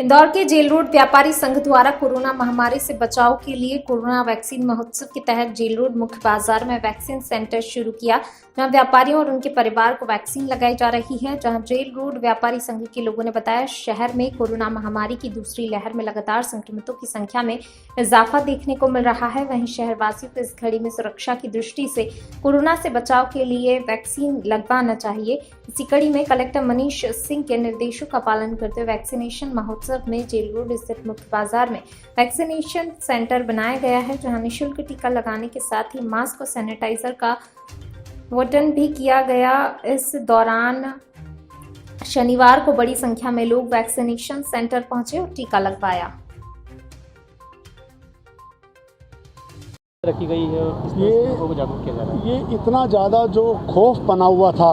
इंदौर के jail road व्यापारी संघ द्वारा कोरोना महामारी से बचाव के लिए कोरोना वैक्सीन महोत्सव के तहत जेल रोड मुख्य बाजार में वैक्सीन सेंटर शुरू किया, जहां व्यापारियों और उनके परिवार को वैक्सीन लगाई जा रही है। जहां जेल रोड व्यापारी संघ के लोगों ने बताया, शहर में कोरोना महामारी की दूसरी लहर में लगातार संक्रमितों की संख्या में इजाफा देखने को मिल रहा है। वहीं शहरवासियों को इस घड़ी में सुरक्षा की दृष्टि से कोरोना से बचाव के लिए वैक्सीन लगवाना चाहिए। इसी कड़ी में कलेक्टर मनीष सिंह के निर्देशों का पालन करते हुए वैक्सीनेशन महोत्सव में जेल रोड स्थित मुख्य बाजार में वैक्सीनेशन सेंटर बनाया गया है, जहां निःशुल्क टीका लगाने के साथ ही मास्क और सैनिटाइजर का वितरण भी किया गया। इस दौरान शनिवार को बड़ी संख्या में लोग वैक्सीनेशन सेंटर पहुंचे और टीका लगवाया। रखी गई है और किस तरह से लोगों को जागरूक किया जा रहा है। ये इतना ज़्यादा जो खौफ बना हुआ था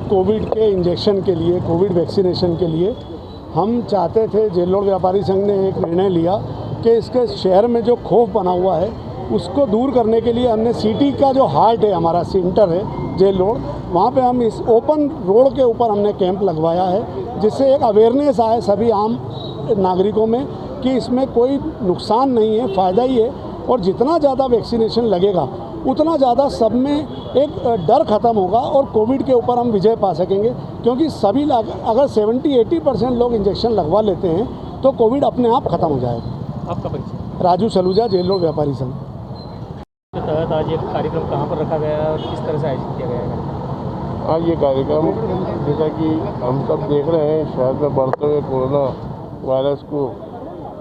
कोविड के इंजेक्शन के लिए, कोविड वैक्सीनेशन के लिए, हम चाहते थे, जेल रोड व्यापारी संघ ने एक निर्णय लिया कि इसके शहर में जो खौफ बना हुआ है उसको दूर करने के लिए हमने सिटी का जो हार्ट है, हमारा सेंटर है जेल रोड, वहाँ पे हम इस ओपन रोड के ऊपर हमने कैंप लगवाया है, जिससे एक अवेयरनेस आए सभी आम नागरिकों में कि इसमें कोई नुकसान नहीं है, फ़ायदा ही है। और जितना ज़्यादा वैक्सीनेशन लगेगा उतना ज़्यादा सब में एक डर ख़त्म होगा और कोविड के ऊपर हम विजय पा सकेंगे, क्योंकि सभी अगर 70-80% लोग इंजेक्शन लगवा लेते हैं तो कोविड अपने आप ख़त्म हो जाएगा। आपका परिचय? राजू सलूजा, जेल रोड व्यापारी संघ के तहत आज ये कार्यक्रम कहाँ पर रखा गया है और किस तरह से आयोजित किया गया है? आज ये कार्यक्रम, जैसा कि हम सब देख रहे हैं, शहर में बढ़ते हुए कोरोना वायरस को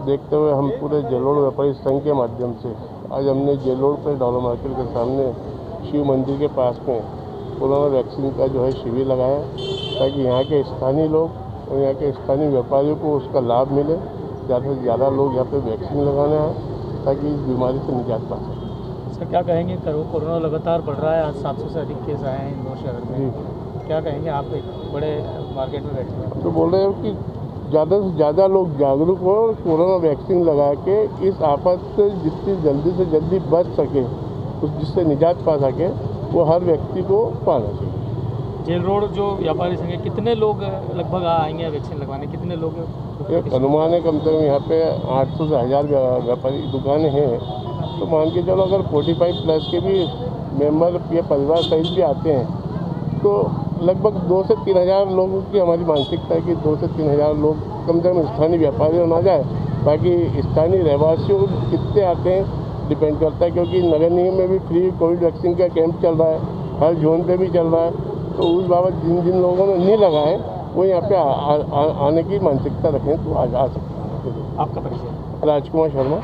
देखते हुए हम पूरे जेल रोड व्यापारी संघ के माध्यम से आज हमने जेल रोड पर डॉलर मार्केट के सामने शिव मंदिर के पास में कोरोना वैक्सीन का जो है शिविर लगाया, ताकि यहाँ के स्थानीय लोग और यहाँ के स्थानीय व्यापारियों को उसका लाभ मिले। ज़्यादा से ज़्यादा लोग यहाँ पे वैक्सीन लगाने आए ताकि इस बीमारी से निजात पा सकें। सर, क्या कहेंगे, कोरोना लगातार बढ़ रहा है, आज 700 से अधिक केस आए हैं इंदौर शहर में, क्या कहेंगे? आप एक बड़े मार्केट में बैठे हैं, तो बोल रहे हो कि ज़्यादा से ज़्यादा लोग जागरूक हों और कोरोना वैक्सीन लगा के इस आफत से जितनी जल्दी से जल्दी बच सके, उस जिससे निजात पा सके, वो हर व्यक्ति को पाना चाहिए। जेल रोड जो व्यापारी संघ है, कितने लोग लगभग आएंगे वैक्सीन लगवाने? कितने लोग? एक अनुमान है, कम से कम यहाँ पे 800 से 1000 व्यापारी दुकानें हैं, तो मान के चलो अगर 45 प्लस के भी मेंबर या परिवार सहित भी आते हैं तो लगभग 2 से 3 हज़ार लोगों की हमारी मानसिकता है कि 2 से 3 हज़ार लोग कम से कम स्थानीय व्यापारी ना जाए। बाकी स्थानीय रहवासियों कितने आते हैं डिपेंड करता है, क्योंकि नगर निगम में भी फ्री कोविड वैक्सीन का कैंप चल रहा है, हर जोन पे भी चल रहा है, तो उस बाबत जिन जिन लोगों ने नहीं लगाए वो यहाँ पे आने की मानसिकता रखें तो आ सकते हैं। आपका परिचय? राजकुमार शर्मा।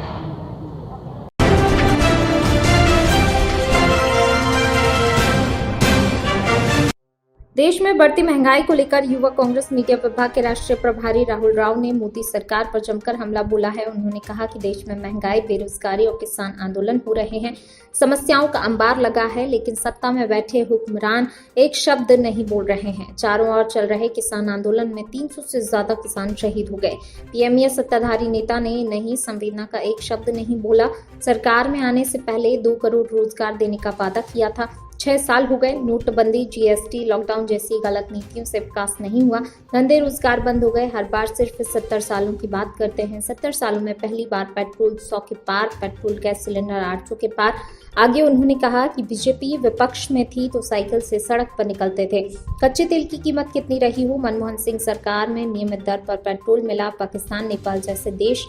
देश में बढ़ती महंगाई को लेकर युवा कांग्रेस मीडिया विभाग के राष्ट्रीय प्रभारी राहुल राव ने मोदी सरकार पर जमकर हमला बोला है। उन्होंने कहा कि देश में महंगाई, बेरोजगारी और किसान आंदोलन हो रहे हैं, समस्याओं का अंबार लगा है, लेकिन सत्ता में बैठे हुक्मरान एक शब्द नहीं बोल रहे हैं। चारों ओर चल रहे किसान आंदोलन में 300 से ज्यादा किसान शहीद हो गए। पीएमए सत्ताधारी नेता ने नहीं संवेदना का एक शब्द नहीं बोला। सरकार में आने से पहले 2 करोड़ रोजगार देने का वादा किया था। 6 साल हो गए, नोटबंदी, जीएसटी, लॉकडाउन जैसी गलत नीतियों से विकास नहीं हुआ, धंधे रोजगार बंद हो गए। हर बार सिर्फ 70 सालों की बात करते हैं। 70 सालों में पहली बार पेट्रोल 100 के पार, पेट्रोल गैस सिलेंडर 800 के पार। आगे उन्होंने कहा कि बीजेपी विपक्ष में थी तो साइकिल से सड़क पर निकलते थे। कच्चे तेल की कीमत कितनी रही हो, मनमोहन सिंह सरकार में नियमित दर पर पेट्रोल मिला। पाकिस्तान, नेपाल जैसे देश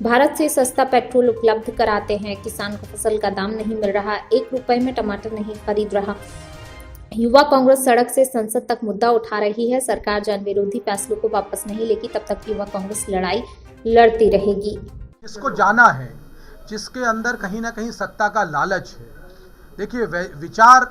भारत से सस्ता पेट्रोल उपलब्ध कराते हैं। किसान को फसल का दाम नहीं मिल रहा, 1 रुपए में टमाटर नहीं खरीद रहा। युवा कांग्रेस सड़क से संसद तक मुद्दा उठा रही है। सरकार जन विरोधी फैसलों को वापस नहीं लेगी, तब तक युवा कांग्रेस लड़ाई लड़ती रहेगी। इसको जाना है जिसके अंदर कहीं ना कहीं सत्ता का लालच है। देखिए, विचार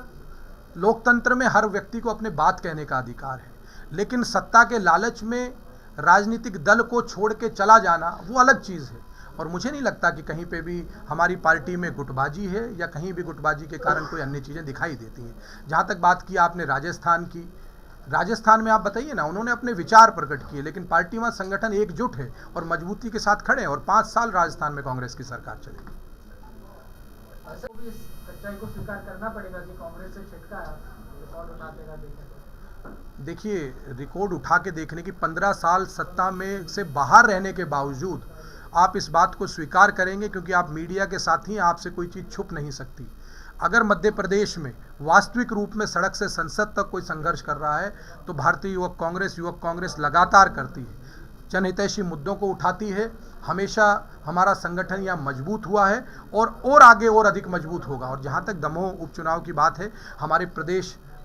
लोकतंत्र में हर व्यक्ति को अपने बात कहने का अधिकार है, लेकिन सत्ता के लालच में राजनीतिक दल को छोड़ के चला जाना वो अलग चीज़ है। और मुझे नहीं लगता कि कहीं पे भी हमारी पार्टी में गुटबाजी है या कहीं भी गुटबाजी के कारण कोई अन्य चीज़ें दिखाई देती हैं। जहाँ तक बात की आपने राजस्थान की, राजस्थान में आप बताइए ना, उन्होंने अपने विचार प्रकट किए, लेकिन पार्टी में संगठन एकजुट है और मजबूती के साथ खड़े हैं और 5 साल राजस्थान में कांग्रेस की सरकार चलेगी। सच्चाई को स्वीकार करना पड़ेगा कि कांग्रेस से छिटका है, देखिए, रिकॉर्ड उठा के देखने की 15 साल सत्ता में से बाहर रहने के बावजूद आप इस बात को स्वीकार करेंगे, क्योंकि आप मीडिया के साथ ही आपसे कोई चीज़ छुप नहीं सकती। अगर मध्य प्रदेश में वास्तविक रूप में सड़क से संसद तक कोई संघर्ष कर रहा है तो भारतीय युवक कांग्रेस लगातार करती है, जनहितैषी मुद्दों को उठाती है। हमेशा हमारा संगठन यहाँ मजबूत हुआ है और आगे और अधिक मजबूत होगा। और जहाँ तक दमोह उपचुनाव की बात है, हमारे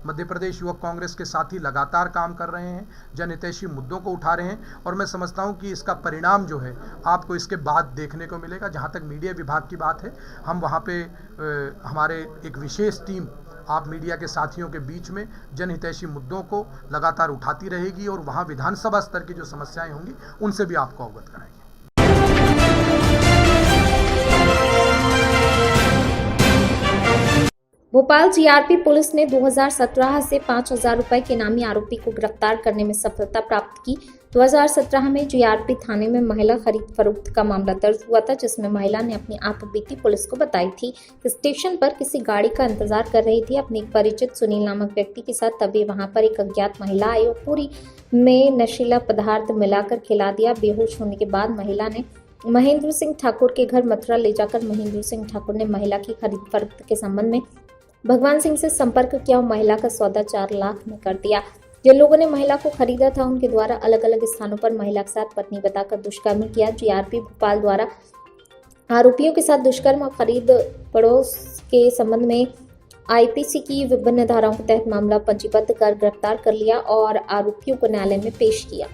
मध्य प्रदेश युवक कांग्रेस के साथी लगातार काम कर रहे हैं, जनहितैषी मुद्दों को उठा रहे हैं और मैं समझता हूं कि इसका परिणाम जो है आपको इसके बाद देखने को मिलेगा। जहां तक मीडिया विभाग की बात है, हम वहां पे हमारे एक विशेष टीम आप मीडिया के साथियों के बीच में जनहितैषी मुद्दों को लगातार उठाती रहेगी और वहां विधानसभा स्तर की जो समस्याएं होंगी उनसे भी आपको अवगत कराएंगे। भोपाल जीआरपी पुलिस ने 2017 से 5,000 रुपए के इनामी आरोपी को गिरफ्तार करने में सफलता प्राप्त की। 2017 में जीआरपी थाने में महिला खरीद फरोख्त का मामला दर्ज हुआ था, जिसमें महिला ने अपनी आपबीती पुलिस को बताई थी कि स्टेशन पर किसी गाड़ी का इंतजार कर रही थी अपने एक परिचित सुनील नामक व्यक्ति के साथ। तभी वहां पर एक अज्ञात महिला आई और पूरी में नशीला पदार्थ मिलाकर खिला दिया। बेहोश होने के बाद महिला ने महेंद्र सिंह ठाकुर के घर मथुरा ले जाकर महेंद्र सिंह ठाकुर ने महिला की खरीद फरोख्त के संबंध में भगवान सिंह से संपर्क किया और महिला का सौदा 4 लाख में कर दिया। जिन लोगों ने महिला को खरीदा था उनके द्वारा अलग अलग स्थानों पर महिला के साथ पत्नी बताकर दुष्कर्म किया। जीआरपी भोपाल द्वारा आरोपियों के साथ दुष्कर्म और खरीद पड़ोस के संबंध में आईपीसी की विभिन्न धाराओं के तहत मामला पंजीबद्ध कर गिरफ्तार कर लिया और आरोपियों को न्यायालय में पेश किया।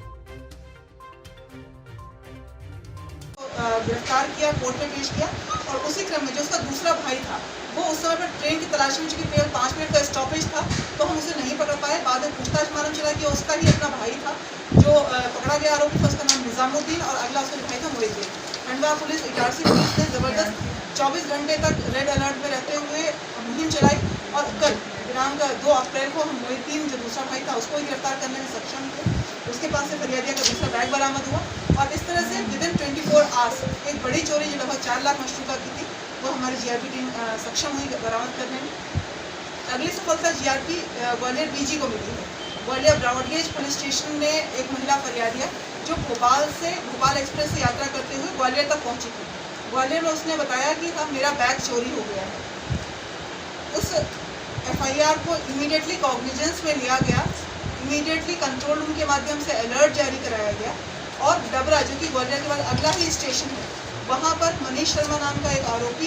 गिरफ्तार किया, कोर्ट में पेश किया और उसी क्रम में जो उसका दूसरा भाई था वो उस समय पर ट्रेन की तलाशी में, चूंकि केवल 5 मिनट का स्टॉपेज था तो हम उसे नहीं पकड़ पाए। बाद में पूछताछ मालूम चला कि उसका ही अपना भाई था जो पकड़ा गया आरोपी था। उसका नाम निजामुद्दीन और अगला उसका भाई था मोहिद्दीन। खंडवा पुलिस, इटारसी पुलिस ने जबरदस्त 24 घंटे तक रेड अलर्ट में रहते हुए मुहिम चलाई और कल दिनांक 2 अप्रैल को हम मोहिद्दीन जो दूसरा भाई था उसको गिरफ्तार करने में सक्षम थे। उसके पास से फरियादिया का दूसरा बैग बरामद हुआ और इस तरह से विदिन 24 आवर्स एक बड़ी चोरी जो लगभग 4 लाख मशरूका की थी वो हमारी जीआरपी टीम सक्षम हुई बरामद करने में। अगली सफलता जीआरपी ग्वालियर बीजी को मिली है। ग्वालियर ब्रॉडगेज पुलिस स्टेशन में एक महिला फरियादिया जो भोपाल एक्सप्रेस से यात्रा करते हुए ग्वालियर तक पहुंची थी। ग्वालियर में उसने बताया कि हाँ मेरा बैग चोरी हो गया है। उस एफआईआर को इमीडिएटली कॉग्निजेंस में लिया गया, इमीडिएटली कंट्रोल रूम के माध्यम से अलर्ट जारी कराया गया और डबरा जो कि ग्वालियर के बाद अगला ही स्टेशन है वहाँ पर मनीष शर्मा नाम का एक आरोपी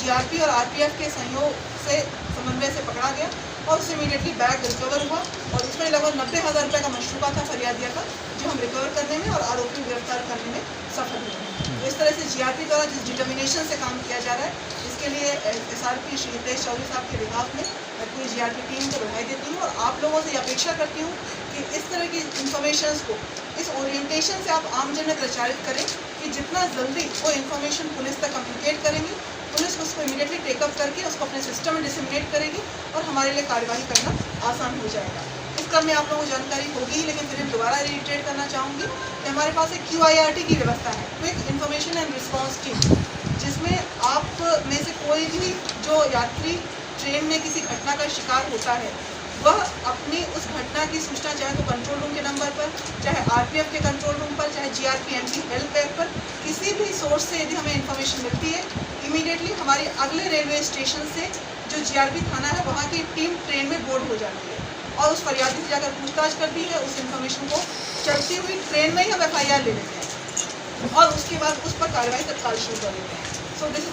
जीआरपी और आरपीएफ के सहयोग से समन्वय से पकड़ा गया और उससे इमीडिएटली बैग रिकवर हुआ और उसमें लगभग 90,000 रुपये का मशरूका था फरियादिया का, जो हम रिकवर करने में और आरोपी को गिरफ्तार करने में सफल हुए। तो इस तरह से जीआरपी द्वारा जिस डिटर्मिनेशन से काम किया जा रहा है इसके लिए एसआरपी श्री हितेश चौधरी साहब के विभाग में मैं पूरी जीआरपी टीम को बधाई देती हूँ और आप लोगों से अपेक्षा करती हूँ कि इस तरह की इन्फॉर्मेशन को इस ओरिएंटेशन से आप आमजन में प्रचारित करें कि जितना जल्दी वो इन्फॉर्मेशन पुलिस तक कम्युनिकेट करेंगी, पुलिस उसको इमीडिएटली टेकअप करके उसको अपने सिस्टम में डिसमिनेट करेगी और हमारे लिए कार्यवाही करना आसान हो जाएगा। इस क्रम में आप लोगों को जानकारी होगी, लेकिन फिर दोबारा रिट्रेट करना चाहूँगी कि हमारे पास एक QIRT की व्यवस्था है, quick information and response team, जिसमें आप में से कोई भी जो यात्री ट्रेन में किसी घटना का शिकार होता है वह अपनी उस घटना की सूचना चाहे तो कंट्रोल रूम के नंबर पर, चाहे आरपीएफ के कंट्रोल रूम पर, चाहे जीआरपी एमपी हेल्प डेस्क पर, किसी भी सोर्स से यदि हमें इन्फॉर्मेशन मिलती है इमीडिएटली हमारी अगले रेलवे स्टेशन से जो जीआरपी थाना है वहाँ की टीम ट्रेन में बोर्ड हो जाती है और उस फरियादी से जाकर पूछताछ करती है। उस इन्फॉर्मेशन को चलती हुई ट्रेन में ही हम FIR ले लेते हैं और उसके बाद उस पर कार्रवाई तत्काल शुरू कर देते हैं। सो दिस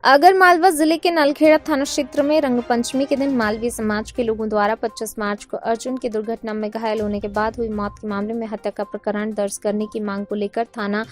आगर मालवा जिले के नलखेड़ा थाना क्षेत्र में रंगपंचमी के दिन मालवीय समाज के लोगों द्वारा 25 मार्च को अर्जुन की दुर्घटना में घायल होने के बाद हुई मौत के मामले में हत्या का प्रकरण दर्ज करने की मांग को लेकर थाना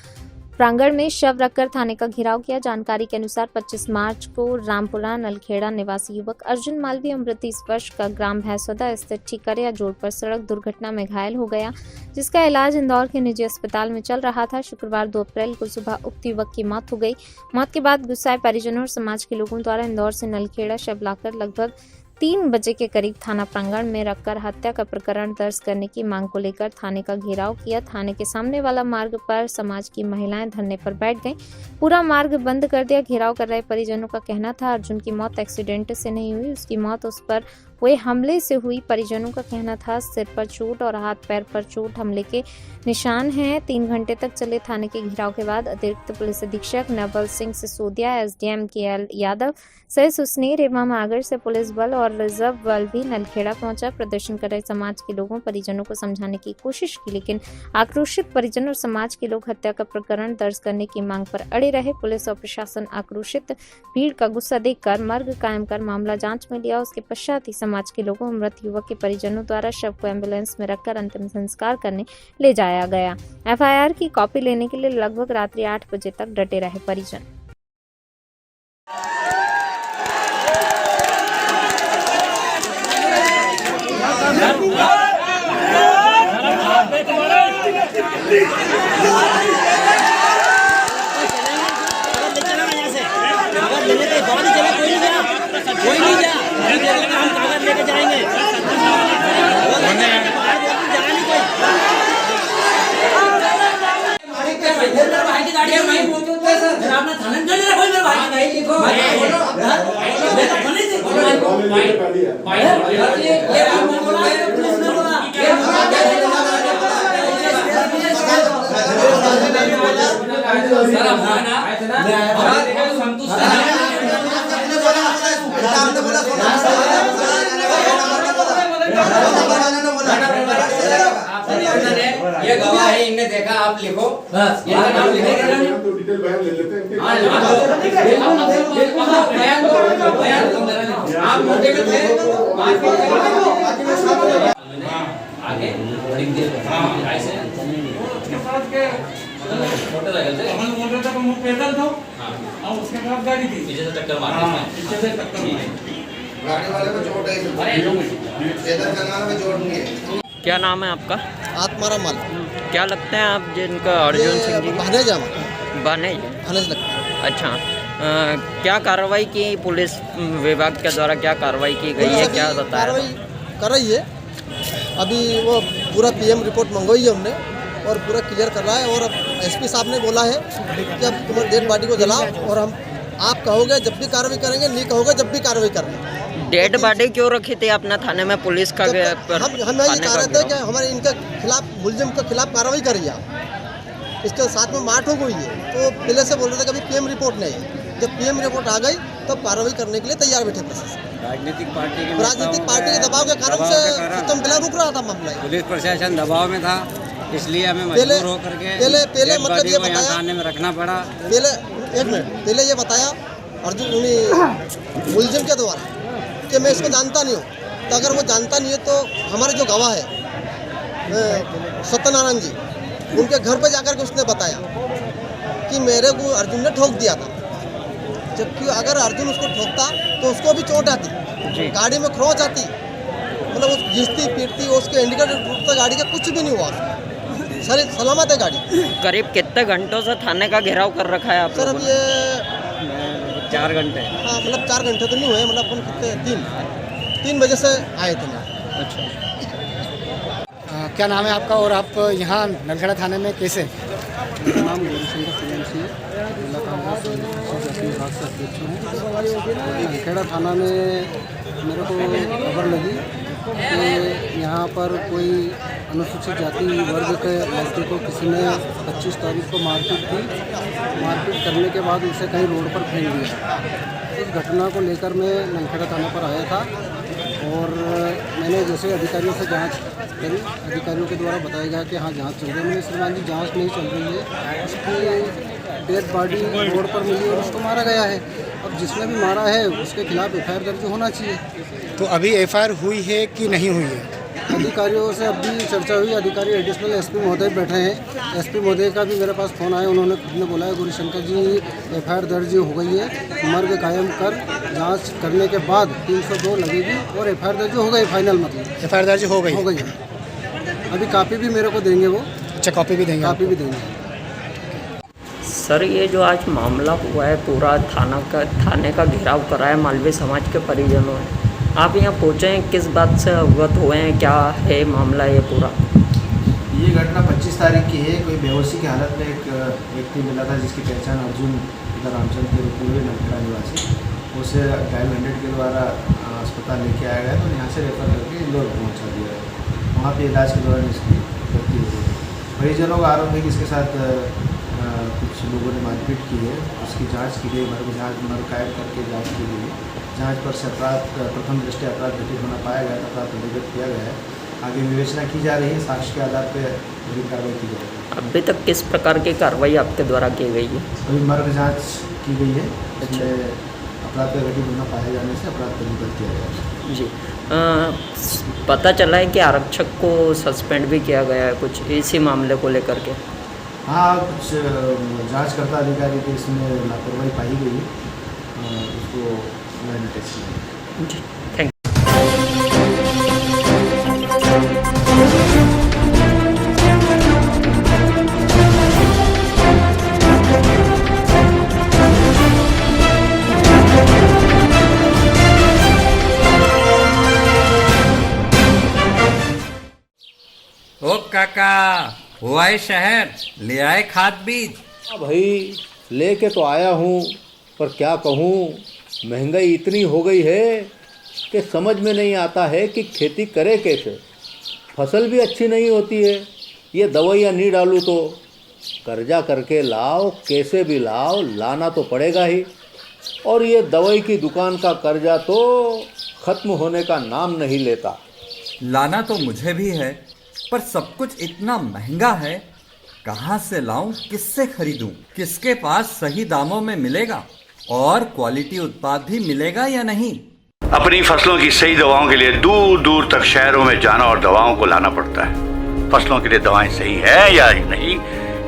प्रांगण में शव रखकर थाने का घेराव किया। जानकारी के अनुसार 25 मार्च को रामपुरा नलखेड़ा निवासी युवक अर्जुन मालवीय उम्र 30 वर्ष का ग्राम भैंसोदा स्थित ठिकरिया जोड़ पर सड़क दुर्घटना में घायल हो गया, जिसका इलाज इंदौर के निजी अस्पताल में चल रहा था। शुक्रवार 2 अप्रैल को सुबह उक्त युवक की मौत हो गई। मौत के बाद गुस्साए परिजनों और समाज के लोगों द्वारा इंदौर से नलखेड़ा शव लाकर लगभग 3 बजे के करीब थाना प्रांगण में रखकर हत्या का प्रकरण दर्ज करने की मांग को लेकर थाने का घेराव किया। थाने के सामने वाला मार्ग पर समाज की महिलाएं धरने पर बैठ गईं। पूरा मार्ग बंद कर दिया। घेराव कर रहे परिजनों का कहना था अर्जुन की मौत एक्सीडेंट से नहीं हुई, उसकी मौत उस पर हुए हमले से हुई। परिजनों का कहना था सिर पर चोट और हाथ पैर पर चोट, हमले के निशान हैं। 3 घंटे तक चले थाने के घेराव के बाद अतिरिक्त पुलिस अधीक्षक नवल सिंह सिसोदिया, एसडीएम KL यादव सहित सुसनेर एवं आगर से पुलिस बल और रिजर्व बल भी नलखेड़ा पहुंचा। प्रदर्शन कर रहे समाज के लोगों परिजनों को समझाने की कोशिश की, लेकिन आक्रोशित परिजन और समाज के लोग हत्या का प्रकरण दर्ज करने की मांग पर अड़े रहे। पुलिस और प्रशासन आक्रोशित भीड़ का गुस्सा देखकर मर्ग कायम कर मामला जांच में लिया। उसके पश्चात ही समाज के लोगों और मृत युवक के परिजनों द्वारा शव को एम्बुलेंस में रखकर अंतिम संस्कार करने ले जाया गया। FIR की कॉपी लेने के लिए लगभग रात्रि 8 बजे तक डटे रहे परिजन। कोई नहीं जा, हम कागज लेके जाएंगे। भाई की गाड़ी है, भाई सर आपने थाने में ले कोई मेरे भाई की गाड़ी लिखो। मैं तो बने थे भाई ये आपने बोला है, पुलिस ने बोला सर आप ना संतुष्ट आपने बोला ये गवाह है, इनने देखा, आप लिखो बस ये नाम लिखो, तो डिटेल बयान ले लेते हैं। आप मोटे में थे आगे लिख दे ऐसे मोटे लगे थे, हम मोटे तक मुंह पैदल था और उसके बाद गाड़ी थी पीछे से टक्कर मारी, पीछे से टक्कर मारी, गाड़ी वाले को चोट है, पैदल चलाने में चोट नहीं है। क्या नाम है आपका? आत्माराम माल। क्या लगता है आप जिनका अर्जुन सिंह जी? बहने जामा बने लगता है। अच्छा, क्या कार्रवाई की पुलिस विभाग के द्वारा, क्या कार्रवाई की गई है, क्या बताया? कार्रवाई कर रही है, अभी वो पूरा PM रिपोर्ट मंगवाई है हमने और पूरा क्लियर कर रहा है। और अब SP साहब ने बोला है कि अब तुम्हारी डेड बॉडी को जलाओ और हम आप कहोगे जब भी कार्रवाई करेंगे, नहीं कहोगे जब भी कार्रवाई करना। डेड बॉडी क्यों रखी थी अपना थाने में पुलिस का? हम ये कह रहे थे कि हमारे इनके खिलाफ, मुलजिम के खिलाफ कार्रवाई करिए। इसके साथ में मार ठोक हुई है, तो पहले से बोल रहे थे कि अभी PM रिपोर्ट नहीं है। जब PM रिपोर्ट आ गई तब कार्रवाई करने के लिए तैयार बैठे प्रशासन। राजनीतिक पार्टी के दबाव के कारण से सिस्टम पहले रुक रहा था मामला। पुलिस प्रशासन दबाव में था, इसलिए हमें मजबूर होकर के पहले मतलब ये बताया, थाने में रखना पड़ा। पहले 1 मिनट पहले ये बताया अर्जुन मुलजिम के द्वारा कि मैं इसको जानता नहीं हूँ। तो अगर वो जानता नहीं है तो हमारे जो गवाह है सत्यनारायण जी, उनके घर पे जाकर के उसने बताया कि मेरे को अर्जुन ने ठोक दिया था। जबकि अगर अर्जुन उसको ठोकता तो उसको भी चोट आती, गाड़ी में खरोंच आती, मतलब वो घिसती पीटती, उसके इंडिकेटर टूटता, गाड़ी का कुछ भी नहीं हुआ, सारी सलामत है गाड़ी। करीब कितने घंटों से थाने का घेराव कर रखा है आप? सर अब ये 4 घंटे। हाँ मतलब 4 घंटे तो नहीं हुए, मतलब अपन कितने 3 बजे से आए थे मैं। अच्छा, क्या नाम है आपका और आप यहाँ नलखेड़ा थाने में कैसे? मेरा नाम गौरीशंकर PMC है, जिला कांग्रेस विभाग से अध्यक्ष हूँ। नलखेड़ा थाना में मेरे को खबर लगी कि यहाँ पर कोई अनुसूचित जाति वर्ग के लड़के को किसी ने 25 तारीख को मारपीट की। मारपीट करने के बाद उसे कहीं रोड पर फेंक दिया। इस घटना को लेकर मैं नलखेड़ा थाना पर आया था और मैंने जैसे अधिकारियों से जांच करी, अधिकारियों के द्वारा बताया गया कि हाँ जांच चल रही है। मैंने श्रीमान जी जांच नहीं चल रही है, उसकी डेड बॉडी रोड पर मिली और उसको मारा गया है। अब जिसने भी मारा है उसके खिलाफ FIR दर्ज होना चाहिए। तो अभी FIR हुई है कि नहीं हुई है? अधिकारियों से अभी चर्चा हुई, अधिकारी एडिशनल SP महोदय बैठे हैं। SP महोदय का भी मेरे पास फ़ोन आया, उन्होंने खुद ने बोला है गौरीशंकर जी FIR दर्ज हो गई है, मर्ग कायम कर जांच करने के बाद 302 लगेगी और FIR दर्ज हो गई, फाइनल मतलब FIR दर्ज हो गई है। अभी कापी भी मेरे को देंगे वो। अच्छा, कॉपी भी देंगे? कापी भी देंगे। सर ये जो आज मामला हुआ है, पूरा थाने का घेराव करा है मालवी समाज के परिजनों ने, आप यहाँ पहुँचे हैं, किस बात से अवगत हुए हैं, क्या है मामला ये पूरा? ये घटना 25 तारीख की है। कोई बेहोशी की हालत में एक व्यक्ति मिला था जिसकी पहचान अर्जुन पिता रामचंद्र के रूप में हुई, नलखेड़ा निवासी। उसे डायल 100 के द्वारा अस्पताल लेके आया गया, तो यहाँ से रेफर करके इंदौर पहुँचा दिया गया। वहाँ पे इलाज के दौरान इसकी मृत्यु हो गई। परिजनों का आरोप है कि इसके साथ कुछ लोगों ने मारपीट की है। उसकी जांच की गई, मर्ग कायम करके जांच की गई। जांच पर से अपराध प्रथम दृष्टया अपराध घटित होना पाया गया, अपराध पंजीकृत किया गया है। आगे विवेचना की जा रही है, साक्ष्य के आधार पर अभी कार्रवाई की जाएगी। अभी तक किस प्रकार की कार्रवाई आपके द्वारा की गई है? अभी मर्ग जांच की गई है, इसमें अपराध का घटित होना पाए जाने से अपराध पंजीकृत किया गया है। जी, पता चला है कि आरक्षक को सस्पेंड भी किया गया है कुछ इसी मामले को लेकर के? हाँ, कुछ जांचकर्ता अधिकारी की इसमें लापरवाही पाई गई, उसको नोटिस किया। जी, थैंक ओ काका, हुआ है शहर, ले आए खाद बीज? भाई लेके तो आया हूँ, पर क्या कहूँ, महंगाई इतनी हो गई है कि समझ में नहीं आता है कि खेती करे कैसे। फसल भी अच्छी नहीं होती है, ये दवाइयाँ नहीं डालूँ तो कर्जा करके लाओ, कैसे भी लाओ, लाना तो पड़ेगा ही। और ये दवाई की दुकान का कर्जा तो ख़त्म होने का नाम नहीं लेता। लाना तो मुझे भी है, पर सब कुछ इतना महंगा है, कहाँ से लाऊं, किससे खरीदूं, किसके पास सही दामों में मिलेगा और क्वालिटी उत्पाद भी मिलेगा या नहीं। अपनी फसलों की सही दवाओं के लिए दूर दूर तक शहरों में जाना और दवाओं को लाना पड़ता है। फसलों के लिए दवाएं सही है या नहीं,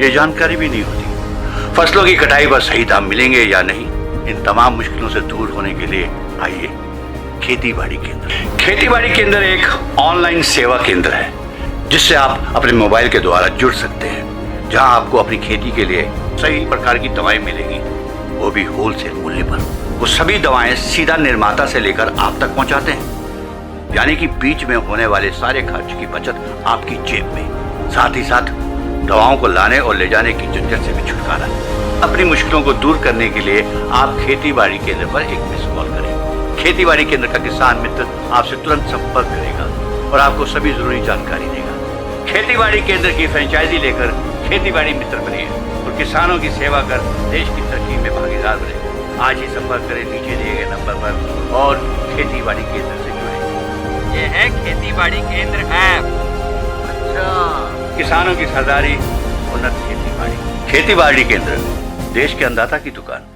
ये जानकारी भी नहीं होती। फसलों की कटाई पर सही दाम मिलेंगे या नहीं, इन तमाम मुश्किलों से दूर होने के लिए आइए खेती बाड़ी केंद्र। खेती बाड़ी केंद्र एक ऑनलाइन सेवा केंद्र है जिससे आप अपने मोबाइल के द्वारा जुड़ सकते हैं, जहां आपको अपनी खेती के लिए सही प्रकार की दवाएं मिलेंगी, वो भी होलसेल मूल्य पर। वो सभी दवाएं सीधा निर्माता से लेकर आप तक पहुंचाते हैं, यानी कि बीच में होने वाले सारे खर्च की बचत आपकी जेब में। साथ ही साथ दवाओं को लाने और ले जाने की झंझट से भी छुटकारा। अपनी मुश्किलों को दूर करने के लिए आप खेती बाड़ी केंद्र पर एक मिस कॉल करें। खेती बाड़ी केंद्र का किसान मित्र आपसे तुरंत संपर्क करेगा और आपको सभी जरूरी जानकारी देगा। खेती बाड़ी केंद्र की फ्रेंचाइजी लेकर खेती बाड़ी मित्र बनिए और किसानों की सेवा कर देश की तरक्की में भागीदार बने। आज ही संपर्क करें नीचे दिए गए नंबर पर और खेती बाड़ी केंद्र से जुड़े। ये है खेती बाड़ी केंद्र ऐप। अच्छा, किसानों की सरदारी, उन्नत खेती बाड़ी। खेती बाड़ी केंद्र, देश के अन्नदाता की दुकान।